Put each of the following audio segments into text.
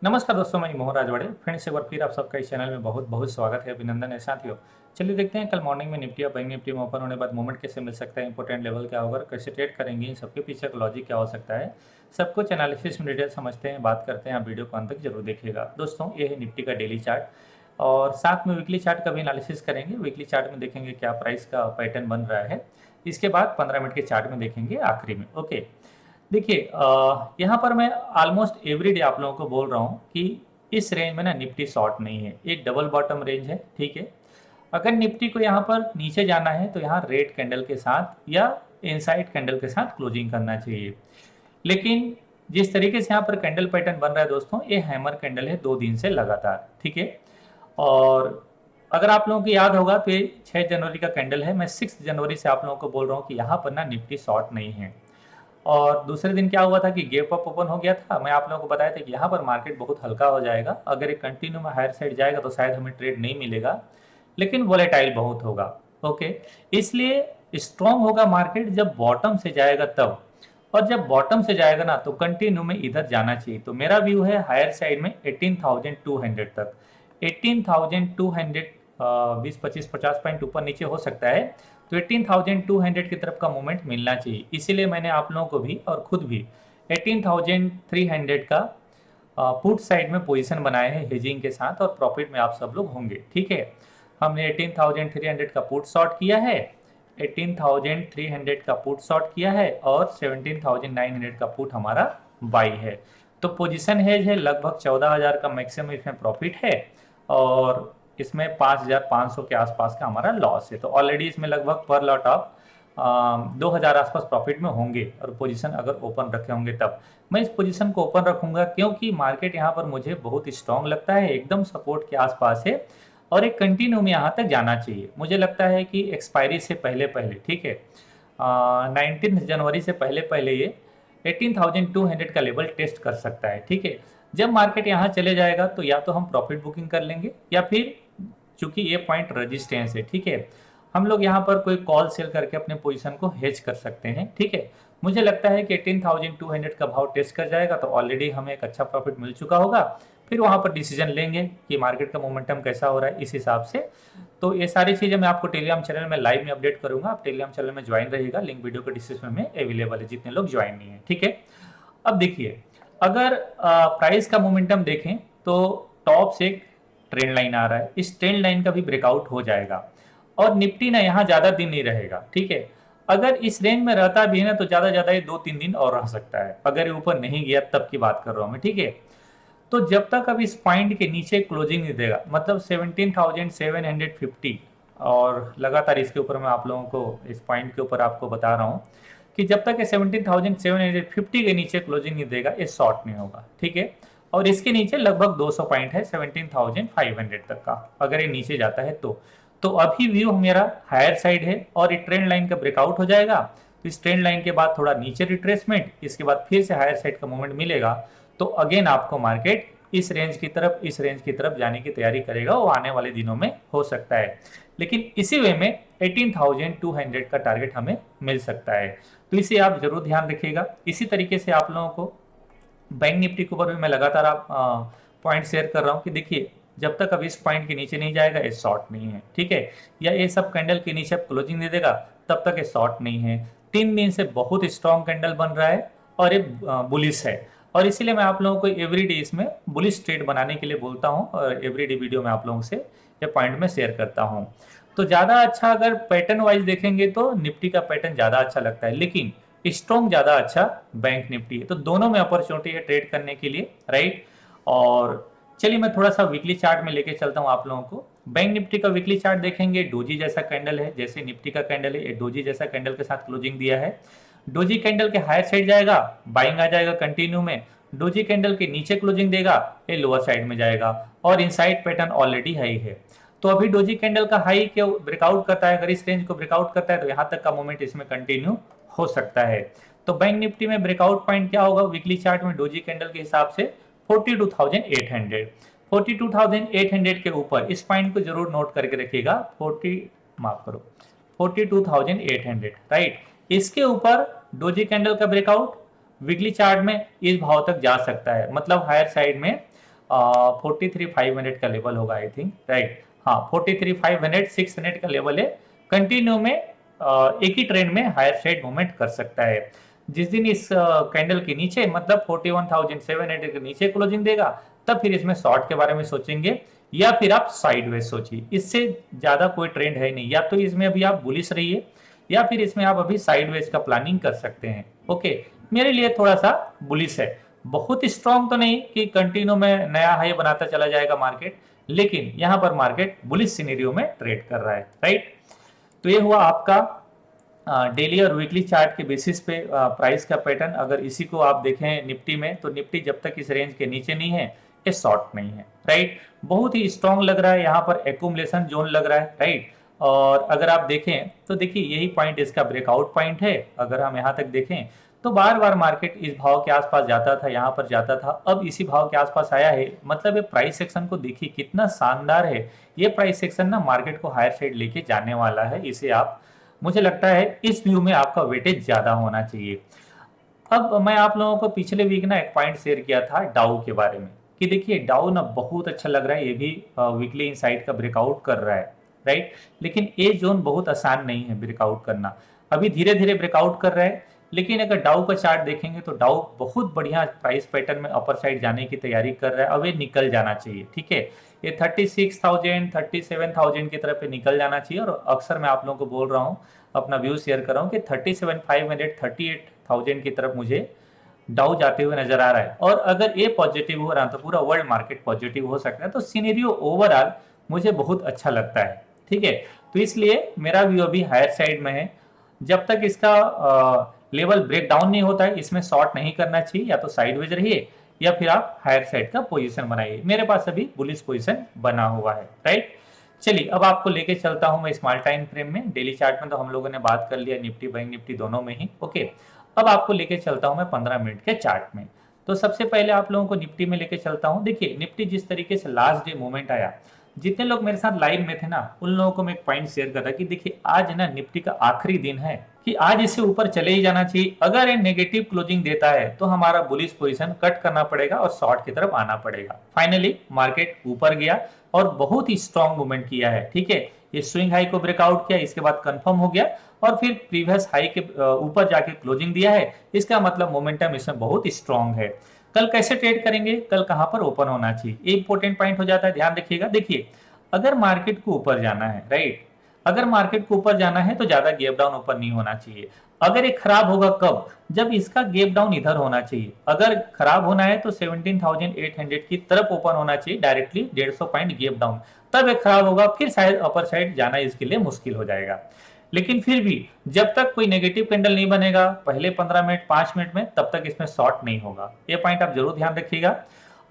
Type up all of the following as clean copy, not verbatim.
नमस्कार दोस्तों, मैं मोहन राजवाड़े फ्रेंड से एक बार फिर आप सबका इस चैनल में बहुत बहुत स्वागत है, अभिनंदन है साथियों। चलिए देखते हैं कल मॉर्निंग में निफ्टी और बैंक निफ्टी में ओपन होने के बाद मूवमेंट कैसे मिल सकता है, इंपॉर्टेंट लेवल क्या होगा, कैसे ट्रेड करेंगे, इन सबके पीछे का लॉजिक क्या हो सकता है, सब कुछ एनालिसिस में डिटेल समझते हैं, बात करते हैं। आप वीडियो को अंत तक जरूर देखिएगा। दोस्तों, ये है निफ्टी का डेली चार्ट और साथ में वीकली चार्ट का भी एनालिसिस करेंगे। वीकली चार्ट में देखेंगे क्या प्राइस का पैटर्न बन रहा है, इसके बाद 15 मिनट के चार्ट में देखेंगे आखिरी में। ओके, देखिए यहाँ पर मैं ऑलमोस्ट एवरीडे आप लोगों को बोल रहा हूँ कि इस रेंज में ना निफ्टी शॉर्ट नहीं है, एक डबल बॉटम रेंज है। ठीक है, अगर निफ्टी को यहाँ पर नीचे जाना है तो यहाँ रेड कैंडल के साथ या इनसाइड कैंडल के साथ क्लोजिंग करना चाहिए। लेकिन जिस तरीके से यहाँ पर कैंडल पैटर्न बन रहा है दोस्तों, ये हैमर कैंडल है 2 दिन से लगातार। ठीक है, और अगर आप लोगों को याद होगा तो ये 6 जनवरी का कैंडल है। मैं 6 जनवरी से आप लोगों को बोल रहा हूँ कि यहाँ पर ना निफ्टी शॉर्ट नहीं है। और दूसरे दिन क्या हुआ था कि गैप अप ओपन हो गया था। मैं आप लोगों को बताया था कि यहाँ पर मार्केट बहुत हल्का हो जाएगा, अगर ये कंटिन्यू में हायर साइड जाएगा तो शायद हमें ट्रेड नहीं मिलेगा, लेकिन वोलेटाइल बहुत होगा। ओके, इसलिए स्ट्रॉन्ग होगा मार्केट जब बॉटम से जाएगा तब, और जब बॉटम से जाएगा ना तो कंटिन्यू में इधर जाना चाहिए। तो मेरा व्यू है हायर साइड में 18,200 तक, 18,200 20 25 50 पॉइंट ऊपर नीचे हो सकता है, तो 18,200 की तरफ का मूवमेंट मिलना चाहिए। इसीलिए मैंने आप लोगों को भी और खुद भी 18,300 का पुट साइड में पोजीशन बनाए हैं हेजिंग के साथ, और प्रॉफिट में आप सब लोग होंगे। ठीक है, हमने 18,300 का पुट शॉर्ट किया है, 18,300 का पुट शॉर्ट किया है, और 17,900 का पुट हमारा बाई है। तो पोजीशन हेज है लगभग 14,000 का मैक्सिमम इसमें प्रॉफिट है, और इसमें 5,500 के आसपास का हमारा लॉस है। तो ऑलरेडी इसमें लगभग पर लॉट ऑफ 2,000 आसपास प्रॉफिट में होंगे, और पोजीशन अगर ओपन रखे होंगे तब मैं इस पोजीशन को ओपन रखूंगा, क्योंकि मार्केट यहाँ पर मुझे बहुत स्ट्रांग लगता है, एकदम सपोर्ट के आसपास है, और एक कंटिन्यू में यहाँ तक जाना चाहिए। मुझे लगता है कि एक्सपायरी से पहले पहले, ठीक है, 19 जनवरी से पहले पहले ये 18,200 का लेवल टेस्ट कर सकता है। ठीक है, जब मार्केट यहाँ चले जाएगा तो या तो हम प्रॉफिट बुकिंग कर लेंगे, या फिर चूंकि ये पॉइंट रेजिस्टेंस है, ठीक है, हम लोग यहाँ पर कोई कॉल सेल करके अपने पोजीशन को हेज कर सकते हैं। ठीक है, मुझे लगता है कि 18,200 का भाव टेस्ट कर जाएगा तो ऑलरेडी हमें एक अच्छा प्रॉफिट मिल चुका होगा। फिर वहाँ पर डिसीजन लेंगे कि मार्केट का मोमेंटम कैसा हो रहा है, इस हिसाब से। तो ये सारी चीज़ें मैं आपको टेलीग्राम चैनल में लाइव में अपडेट करूंगा, आप टेलीग्राम चैनल में ज्वाइन रहिएगा, लिंक वीडियो के डिस्क्रिप्शन में अवेलेबल है, जितने लोग ज्वाइन नहीं है। ठीक है, अब देखिए, अगर प्राइस का मोमेंटम देखें तो टॉप से एक ट्रेंड लाइन आ रहा है, इस ट्रेंड लाइन का भी ब्रेकआउट हो जाएगा, और निफ्टी ना यहाँ ज्यादा दिन नहीं रहेगा। ठीक है, अगर इस रेंज में रहता भी है ना तो ज्यादा ज्यादा ये 2-3 दिन और रह सकता है, अगर ये ऊपर नहीं गया तब की बात कर रहा हूं मैं। ठीक है, तो जब तक अब इस पॉइंट के नीचे क्लोजिंग नहीं देगा, मतलब 17,750, और लगातार इसके ऊपर मैं आप लोगों को इस पॉइंट के ऊपर आपको बता रहा हूँ कि जब तक ये 17,750 के नीचे क्लोजिंग नहीं देगा ये शॉर्ट नहीं होगा। ठीक है, और इसके नीचे लगभग 200 पॉइंट है 17,500 तक का, अगर ये नीचे जाता है तो अभी व्यू मेरा हायर साइड है, और ये ट्रेंड लाइन का ब्रेकआउट हो जाएगा तो इस ट्रेंड लाइन के बाद थोड़ा नीचे रिट्रेसमेंट, इसके बाद फिर से हायर साइड का मूवमेंट मिलेगा, तो अगेन आपको मार्केट इस रेंज की तरफ जाने की तैयारी करेगा। वो आने वाले दिनों में हो सकता है, लेकिन इसी वे में 18,200 का टारगेट हमें मिल सकता है, तो इसे आप जरूर ध्यान रखिएगा। इसी तरीके से आप लोगों को बैंक निफ्टी के ऊपर भी मैं लगातार आप पॉइंट शेयर कर रहा हूँ कि देखिए, जब तक अब इस पॉइंट के नीचे नहीं जाएगा ये शॉर्ट नहीं है। ठीक है, या ये सब कैंडल के नीचे क्लोजिंग दे देगा तब तक ये शॉर्ट नहीं है। 3 दिन से बहुत स्ट्रॉन्ग कैंडल बन रहा है, और ये बुलिश है, और इसीलिए मैं आप लोगों को एवरीडे इसमें बुलिश ट्रेड बनाने के लिए बोलता हूँ, और एवरीडे वीडियो में आप लोगों से ये पॉइंट में शेयर करता हूँ। तो ज़्यादा अच्छा अगर पैटर्न वाइज देखेंगे तो निफ्टी का पैटर्न ज़्यादा अच्छा लगता है, लेकिन स्ट्रॉन्ग ज़्यादा अच्छा बैंक निफ्टी है। तो दोनों में अपॉर्चुनिटी है ट्रेड करने के लिए, राइट। और चलिए मैं थोड़ा सा वीकली चार्ट में लेके चलता हूँ आप लोगों को। बैंक निफ्टी का वीकली चार्ट देखेंगे, डोजी जैसा कैंडल है, जैसे निफ्टी का कैंडल है, ये डोजी जैसा कैंडल के साथ क्लोजिंग दिया है। डोजी कैंडल के हायर साइड जाएगा, बाइंग आ जाएगा कंटिन्यू में। डोजी कैंडल के नीचे क्लोजिंग देगा, ये लोअर साइड में जाएगा, और इनसाइड पैटर्न ऑलरेडी हाई है। तो अभी डोजी कैंडल का हाई के ब्रेकआउट करता है, अगर इस रेंज को ब्रेकआउट करता है तो यहाँ तक का मोमेंट इसमें कंटिन्यू हो सकता है। तो बैंक निफ्टी में ब्रेकआउट पॉइंट क्या होगा वीकली चार्ट में डोजी कैंडल के हिसाब से 42,800, 42,800 के ऊपर इस पॉइंट को जरूर नोट करके रखिएगा। 42,800, राइट। इसके ऊपर डोजी कैंडल का ब्रेकआउट वीकली चार्ट में इस भाव तक जा सकता है, मतलब हायर साइड में 43,500 का लेवल होगा आई थिंक, राइट। हाँ, 43,500 600 का लेवल है। कंटिन्यू में एक ही ट्रेंड में हायर साइड मूवमेंट कर सकता है। जिस दिन इस कैंडल के नीचे मतलब 41,700 के नीचे क्लोजिंग देगा, तब फिर इसमें शॉर्ट के बारे में सोचेंगे, या फिर आप साइडवेज सोचिए। इससे ज्यादा कोई ट्रेंड है नहीं, या तो इसमें अभी आप बुलिश रहिए या फिर इसमें आप अभी साइडवेज का प्लानिंग कर सकते हैं। ओके, मेरे लिए थोड़ा सा बुलिश है, बहुत स्ट्रॉन्ग तो नहीं कि कंटिन्यू में नया हाई बनाता चला जाएगा मार्केट, लेकिन यहां पर मार्केट बुलिश सिनेरियो में ट्रेड कर रहा है, राइट। तो ये हुआ आपका डेली और वीकली चार्ट के बेसिस पे प्राइस का पैटर्न। अगर इसी को आप देखें निफ्टी में, तो निफ्टी जब तक इस रेंज के नीचे नहीं है, ये शॉर्ट नहीं है, राइट। बहुत ही स्ट्रॉन्ग लग रहा है, यहाँ पर एक्यूमुलेशन जोन लग रहा है, राइट। और अगर आप देखें तो देखिए यही पॉइंट इसका ब्रेकआउट पॉइंट है। अगर हम यहाँ तक देखें तो बार बार मार्केट इस भाव के आसपास जाता था, यहाँ पर जाता था, अब इसी भाव के आसपास आया है। मतलब ये प्राइस सेक्शन को देखिए कितना शानदार है। ये प्राइस सेक्शन ना मार्केट को हायर साइड लेके जाने वाला है। इसे आप, मुझे लगता है इस व्यू में आपका वेटेज ज्यादा होना चाहिए। अब मैं आप लोगों को पिछले वीक ना एक पॉइंट शेयर किया था डाउ के बारे में, कि देखिए डाउ ना बहुत अच्छा लग रहा है, ये भी वीकली इनसाइड का ब्रेकआउट कर रहा है, राइट। लेकिन ये जोन बहुत आसान नहीं है ब्रेकआउट करना, अभी धीरे धीरे ब्रेकआउट कर रहा है। लेकिन अगर डाउ का चार्ट देखेंगे तो डाउ बहुत बढ़िया प्राइस पैटर्न में अपर साइड जाने की तैयारी कर रहा है। अब ये निकल जाना चाहिए, ठीक है। ये 36,000 37,000 की तरफ निकल जाना चाहिए। और अक्सर मैं आप लोगों को बोल रहा हूँ, अपना व्यू शेयर कर रहा हूँ कि 37,500 38,000 की तरफ मुझे डाउ जाते हुए नजर आ रहा है। और अगर ये पॉजिटिव हो रहा है तो पूरा वर्ल्ड मार्केट पॉजिटिव हो सकता है। तो सिनेरियो ओवरऑल मुझे बहुत अच्छा लगता है, ठीक है। तो इसलिए मेरा व्यू अभी हायर साइड में है। जब तक इसका लेवल ब्रेक डाउन नहीं होता है, इसमें शॉर्ट नहीं करना चाहिए, या तो साइडवेज रहिए या फिर आप हायर साइड का पोजीशन बनाइए। मेरे पास अभी बुलिश पोजीशन बना हुआ है, राइट। चलिए अब आपको लेके चलता हूं मैं स्मॉल टाइम फ्रेम में। डेली चार्ट में तो हम लोगों ने बात कर लिया निफ्टी बैंक निफ्टी दोनों में ही, ओके। अब आपको लेके चलता हूं मैं 15 मिनट के चार्ट में। तो सबसे पहले आप लोगों को निफ्टी में लेके चलता हूं। देखिए निफ्टी जिस तरीके से लास्ट डे मूवमेंट आया, जितने लोग मेरे साथ लाइव में थे ना, उन लोगों को मैं एक पॉइंट शेयर कर रहा कि देखिए आज ना निफ्टी का आखिरी दिन है कि आज इससे ऊपर चले ही जाना चाहिए। अगर ये नेगेटिव क्लोजिंग देता है तो हमारा बुलिश पोजीशन कट करना पड़ेगा और शॉर्ट की तरफ आना पड़ेगा। फाइनली मार्केट ऊपर गया और बहुत ही स्ट्रॉन्ग मूवमेंट किया है, ठीक है। ये स्विंग हाई को ब्रेकआउट किया, इसके बाद कंफर्म हो गया और फिर प्रीवियस हाई के ऊपर जाके क्लोजिंग दिया है। इसका मतलब मोमेंटम इसमें बहुत स्ट्रॉन्ग है। कल कैसे ट्रेड करेंगे, कल कहां पर ओपन होना चाहिए, ये इंपॉर्टेंट पॉइंट हो जाता है, ध्यान रखिएगा। देखिए अगर मार्केट को ऊपर जाना है, राइट, अगर मार्केट को ऊपर जाना है तो ज्यादा गैप डाउन ऊपर नहीं होना चाहिए। अगर ये खराब होगा कब, जब इसका गैप डाउन इधर होना चाहिए। अगर खराब होना है तो 17,800 की तरफ ओपन होना चाहिए, डायरेक्टली 150 पॉइंट गैप डाउन, तब ये खराब होगा। फिर शायद अपर साइड जाना इसके लिए मुश्किल हो जाएगा। लेकिन फिर भी जब तक कोई नेगेटिव कैंडल नहीं बनेगा पहले 15 मिनट 5 मिनट में, तब तक इसमें शॉर्ट नहीं होगा। ये पॉइंट आप जरूर ध्यान रखिएगा।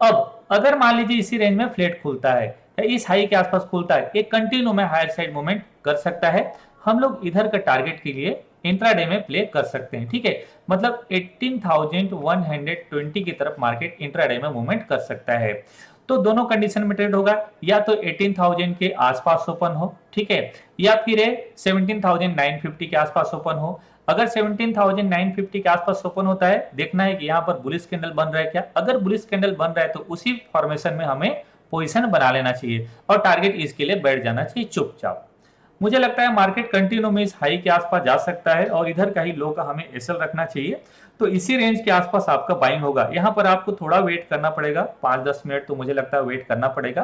अब अगर मान लीजिए इसी रेंज में फ्लैट खुलता है या इस हाई के आसपास खुलता है, एक कंटिन्यू में हायर साइड मूवमेंट कर सकता है। हम लोग इधर का टारगेट के लिए इंट्राडे में प्ले कर सकते हैं, ठीक है। मतलब 18,120 की तरफ मार्केट इंट्राडे में मूवमेंट कर सकता है। तो दोनों कंडीशन में ट्रेड होगा, या तो 18,000 के आसपास ओपन हो, ठीक है, या फिर 17,950 के आसपास ओपन हो। अगर 17,950 के आसपास ओपन होता है, देखना है कि यहाँ पर बुलिश कैंडल बन रहा है क्या। अगर बुलिश कैंडल बन रहा है तो उसी फॉर्मेशन में हमें पोजीशन बना लेना चाहिए और टारगेट इसके लिए बैठ जाना चाहिए चुपचाप। मुझे लगता है मार्केट कंटिन्यू में इस हाई के आसपास जा सकता है और इधर का ही लो का हमें एसएल रखना चाहिए। तो इसी रेंज के आसपास आपका बाइंग होगा। यहाँ पर आपको थोड़ा वेट करना पड़ेगा, 5-10 मिनट तो मुझे लगता है वेट करना पड़ेगा।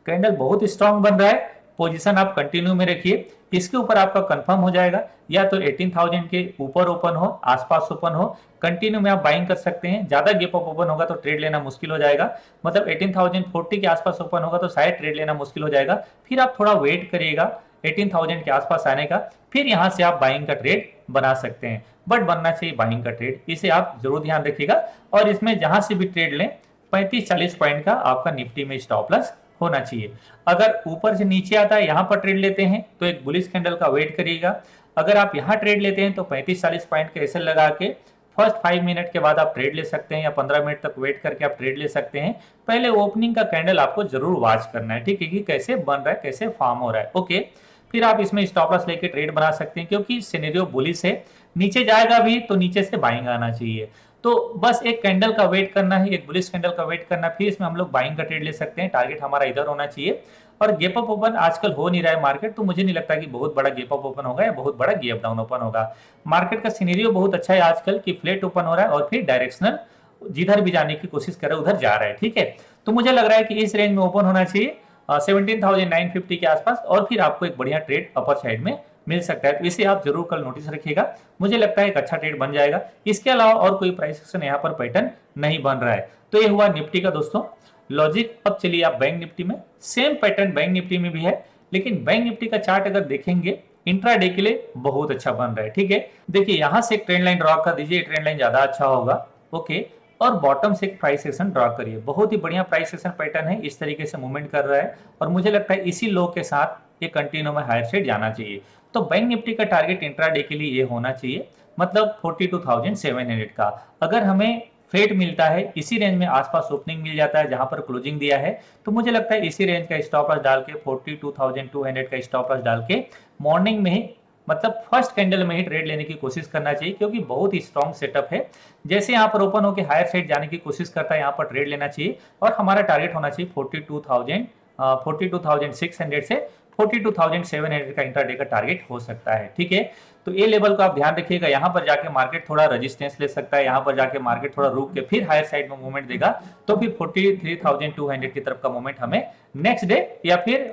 कैंडल बहुत स्ट्रांग बन रहा है, पोजीशन आप कंटिन्यू में रखिए, इसके ऊपर आपका कंफर्म हो जाएगा। या तो 18,000 के ऊपर ओपन हो, आसपास ओपन हो, कंटिन्यू में आप बाइंग कर सकते हैं। ज्यादा गैप अप ओपन होगा तो ट्रेड लेना मुश्किल हो जाएगा। मतलब 18,040 के आसपास ओपन होगा तो शायद ट्रेड लेना मुश्किल हो जाएगा। फिर आप थोड़ा वेट करिएगा 18,000 के आसपास आने का, फिर यहां से आप बाइंग का ट्रेड बना सकते हैं। बट बनना चाहिए बाइंग का ट्रेड, इसे आप जरूर ध्यान रखिएगा। और इसमें जहां से भी ट्रेड लें 35-40 पॉइंट का आपका निफ्टी में स्टॉप लॉस होना चाहिए। अगर ऊपर से नीचे आता है, यहां पर ट्रेड लेते हैं तो एक बुलिश कैंडल का वेट करिएगा। अगर आप यहां ट्रेड लेते हैं तो 35-40 पॉइंट का एसएल लगा के फर्स्ट 5 मिनट के बाद आप ट्रेड ले सकते हैं, या 15 मिनट तक वेट करके आप ट्रेड ले सकते हैं। पहले ओपनिंग का कैंडल आपको जरूर वॉच करना है, ठीक है, कि कैसे बन रहा है, कैसे फॉर्म हो रहा है, ओके। फिर आप इसमें स्टॉप लॉस लेके ट्रेड बना सकते हैं, क्योंकि सिनेरियो बुलिश है। नीचे जाएगा भी तो नीचे से बाइंग आना चाहिए। तो बस एक कैंडल का वेट करना है, एक बुलिश कैंडल का वेट करना, फिर इसमें हम लोग बाइंग का ट्रेड ले सकते हैं। टारगेट हमारा इधर होना चाहिए। और गैप अप ओपन आजकल हो नहीं रहा है मार्केट, तो मुझे नहीं लगता कि बहुत बड़ा गैप अप ओपन होगा या बहुत बड़ा गैप डाउन ओपन होगा। मार्केट का सिनेरियो बहुत अच्छा है आजकल कि फ्लैट ओपन हो रहा है और फिर डायरेक्शनल जिधर भी जाने की कोशिश कर रहा है उधर जा रहा है। ठीक है, तो मुझे लग रहा है कि इस रेंज में ओपन होना चाहिए 17,950 के आसपास, और फिर आपको एक बढ़िया ट्रेड अपर साइड में मिल सकता है। तो इसे आप जरूर कल नोटिस रखिएगा, मुझे लगता है एक अच्छा ट्रेड बन जाएगा। इसके अलावा और कोई प्राइस एक्शन यहाँ पर पैटर्न नहीं बन रहा है। तो ये हुआ निफ्टी का दोस्तों लॉजिक। अब चलिए आप बैंक निफ्टी में, सेम पैटर्न बैंक निफ्टी में भी है, लेकिन बैंक निफ्टी का चार्ट अगर देखेंगे इंट्राडे के लिए बहुत अच्छा बन रहा है। ठीक है, देखिए यहां से एक ट्रेंड लाइन ड्रॉ कर दीजिए, ट्रेंड लाइन ज्यादा अच्छा होगा। ओके, और बॉटम से एक प्राइस एक्शन ड्रॉ करिए, बहुत ही बढ़िया प्राइस एक्शन पैटर्न है, इस तरीके से मूवमेंट कर रहा है और मुझे लगता है इसी लो के साथ ये कंटिन्यू में हायर साइड जाना चाहिए। तो बैंक निफ्टी का टारगेट इंट्राडे के लिए ये होना चाहिए, मतलब 42,700 का। अगर हमें फेट मिलता है, इसी रेंज में आसपास ओपनिंग मिल जाता है जहां पर क्लोजिंग दिया है, तो मुझे लगता है इसी रेंज का स्टॉप लॉस डाल के 42,200 का स्टॉप लॉस डाल के मॉर्निंग में ही, मतलब फर्स्ट कैंडल में ही ट्रेड लेने की कोशिश करना चाहिए, क्योंकि बहुत ही स्ट्रॉन्ग सेटअप है। जैसे यहाँ पर ओपन होकर हायर साइड जाने की कोशिश करता है, यहाँ पर ट्रेड लेना चाहिए और हमारा टारगेट होना चाहिए 42,600 से 42,700 का इंट्राडे का टारगेट हो सकता है। ठीक है, तो ये लेवल को आप ध्यान रखिएगा। यहाँ पर जाके मार्केट थोड़ा रेजिस्टेंस ले सकता है, यहाँ पर जाके मार्केट थोड़ा रुक के फिर हायर साइड में मूवमेंट देगा, तो फिर 43,200 की तरफ का मूवमेंट हमें नेक्स्ट डे या फिर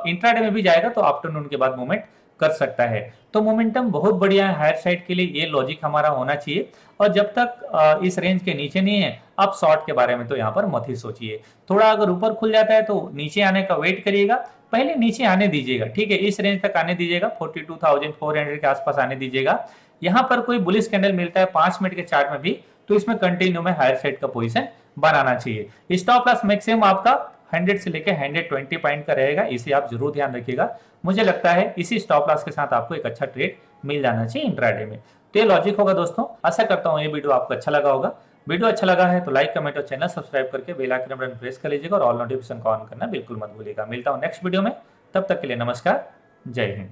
इंट्राडे में भी जाएगा, तो आफ्टरनून के बाद मूवमेंट कर सकता है। तो मोमेंटम बहुत बढ़िया है हायर साइड के लिए, ये लॉजिक हमारा होना चाहिए। और जब तक इस रेंज के नीचे नहीं है, आप शॉर्ट के बारे में तो यहाँ पर मत ही सोचिए। थोड़ा अगर ऊपर खुल जाता है तो नीचे आने का वेट करिएगा, पहले नीचे आने दीजिएगा। ठीक है, इस रेंज तक आने दीजिएगा, 42,400 के आसपास आने दीजिएगा। यहाँ पर कोई बुलिश कैंडल मिलता है 5 मिनट के चार्ट में भी, तो इसमें कंटिन्यू में हायर साइड का पोजीशन बनाना चाहिए। स्टॉप लॉस मैक्सिमम आपका 100 से लेकर 120 पॉइंट का रहेगा, इसे आप जरूर ध्यान रखिएगा। मुझे लगता है इसी स्टॉप लॉस के साथ आपको एक अच्छा ट्रेड मिल जाना चाहिए इंट्राडे में। तो ये लॉजिक होगा दोस्तों। आशा करता हूँ ये वीडियो आपको अच्छा लगा होगा। वीडियो अच्छा लगा है तो लाइक, कमेंट और चैनल सब्सक्राइब करके बेल आइकन बटन प्रेस कर लीजिएगा और ऑल नोटिफिकेशन को ऑन करना बिल्कुल मत भूलिएगा। मिलता हूँ नेक्स्ट वीडियो में, तब तक के लिए नमस्कार, जय हिंद।